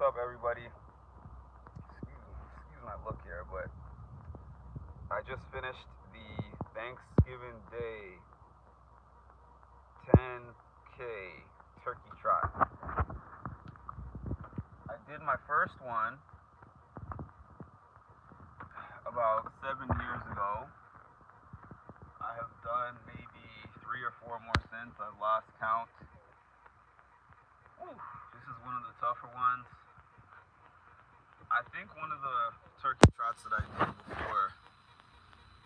up, everybody? Excuse my look here, but I just finished the Thanksgiving Day 10K turkey trot. I did my first one about 7 years ago. I have done maybe 3 or 4 more since. I've lost count. Whew, this is one of the tougher ones. I think one of the turkey trots that I did before,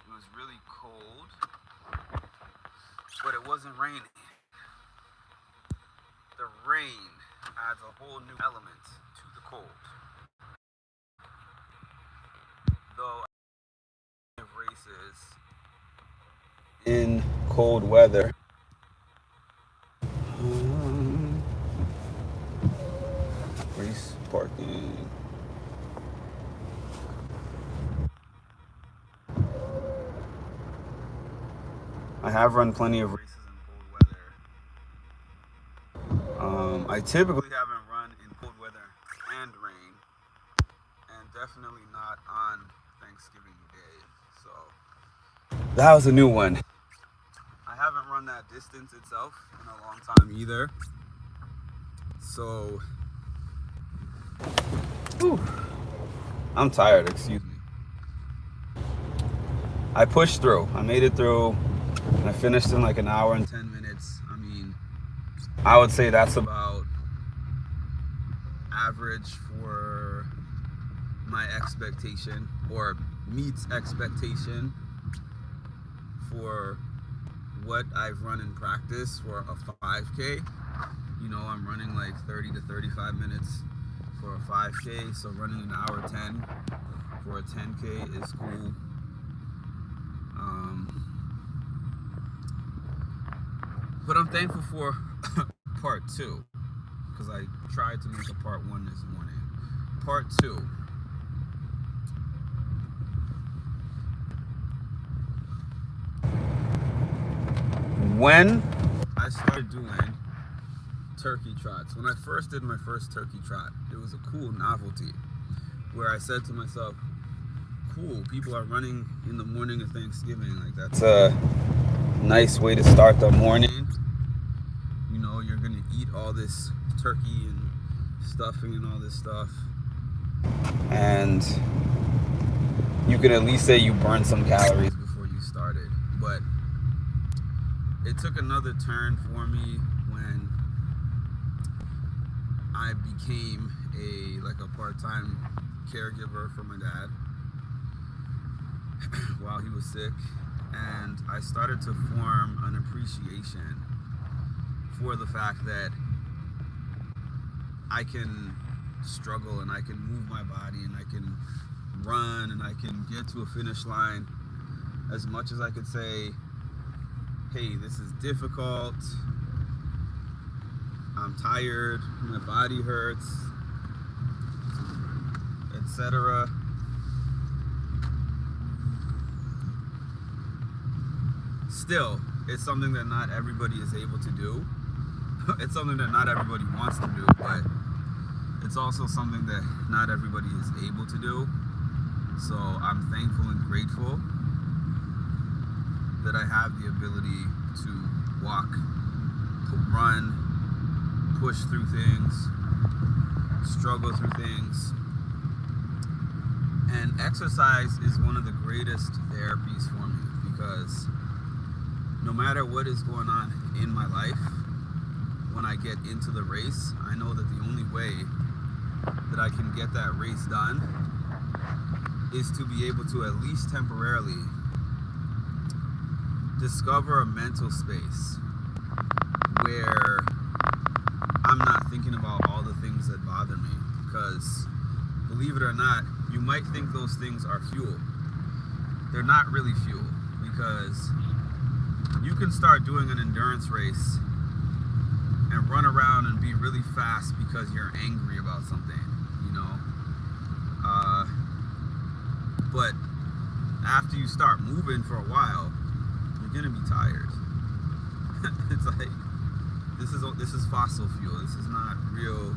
it was really cold, but it wasn't raining. The rain adds a whole new element to the cold. Though I have races in cold weather. Race parking. I have run plenty of races in cold weather. I typically haven't run in cold weather and rain, and definitely not on Thanksgiving Day. So that was a new one. I haven't run that distance itself in a long time either. So, whew, I'm tired, excuse me. I pushed through. I made it through. I finished in like an hour and 10 minutes. I mean, I would say that's about average for my expectation, or meets expectation for what I've run in practice for a 5K. You know, I'm running like 30 to 35 minutes for a 5K, so running an hour 10 for a 10K is cool. But I'm thankful for part 2, because I tried to make a part 1 this morning. Part 2. When I started doing turkey trots, when I first did my first turkey trot, it was a cool novelty where I said to myself, cool, people are running in the morning of Thanksgiving. Like, that's a nice way to start the morning. You know, you're gonna eat all this turkey and stuffing and all this stuff, and you can at least say you burned some calories before you started. But it took another turn for me when I became a part-time caregiver for my dad while he was sick, and I started to form an appreciation for the fact that I can struggle and I can move my body and I can run and I can get to a finish line. As much as I could say, hey, this is difficult, I'm tired, my body hurts, etc. Still, it's something that not everybody is able to do. It's something that not everybody wants to do, but it's also something that not everybody is able to do. So I'm thankful and grateful that I have the ability to walk, run, push through things, struggle through things. And exercise is one of the greatest therapies for me, because no matter what is going on in my life, when I get into the race, I know that the only way that I can get that race done is to be able to at least temporarily discover a mental space where I'm not thinking about all the things that bother me. Because believe it or not, you might think those things are fuel. They're not really fuel, because you can start doing an endurance race and run around and be really fast because you're angry about something, you know? But after you start moving for a while, you're gonna be tired. It's like, this is fossil fuel. This is not real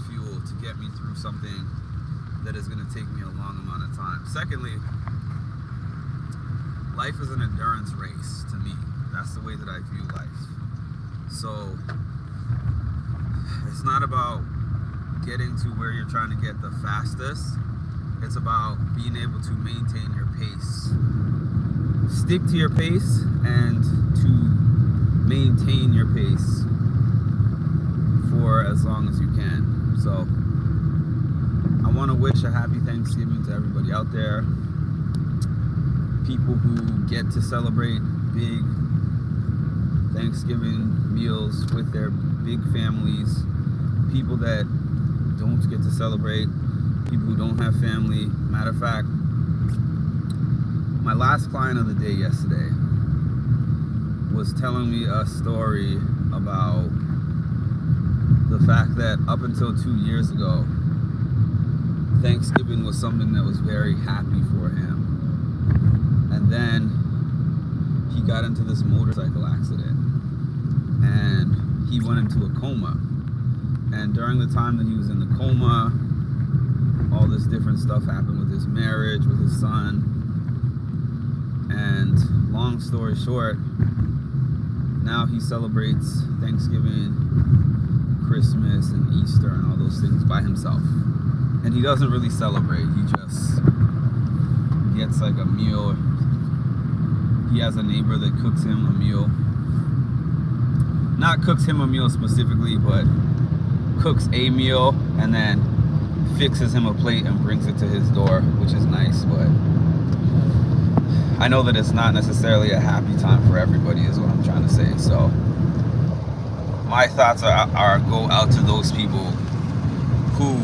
fuel to get me me through something that is going to take me a long amount of time. Secondly, life is an endurance race to me. That's the way that I view life. So it's not about getting to where you're trying to get the fastest. It's about being able to maintain your pace. Stick to your pace and to maintain your pace for as long as you can. So I want to wish a happy Thanksgiving to everybody out there. People who get to celebrate big Thanksgiving meals with their big families. People that don't get to celebrate. People who don't have family. Matter of fact, my last client of the day yesterday was telling me a story about the fact that up until 2 years ago, Thanksgiving was something that was very happy for him. And then he got into this motorcycle accident and he went into a coma. And during the time that he was in the coma, all this different stuff happened with his marriage, with his son. And long story short, now he celebrates Thanksgiving, Christmas, and Easter, and all those things by himself. And he doesn't really celebrate. He just gets like a meal. He has a neighbor that cooks him a meal. Not cooks him a meal specifically, but cooks a meal and then fixes him a plate and brings it to his door, which is nice. But I know that it's not necessarily a happy time for everybody, is what I'm trying to say. So my thoughts are go out to those people who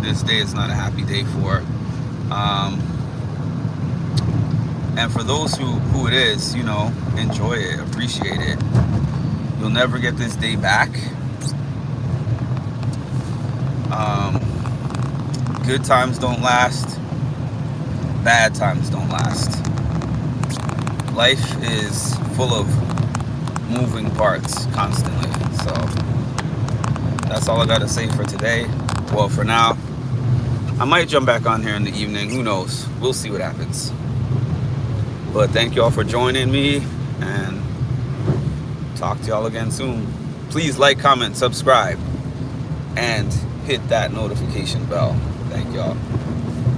this day is not a happy day for. And for those who it is, you know, enjoy it, appreciate it. You'll never get this day back. Good times don't last. Bad times don't last. Life is full of moving parts constantly. So that's all I got to say for today. Well, for now. I might jump back on here in the evening. Who knows? We'll see what happens. But thank you all for joining me, and talk to y'all again soon. Please like, comment, subscribe, and hit that notification bell. Thank y'all.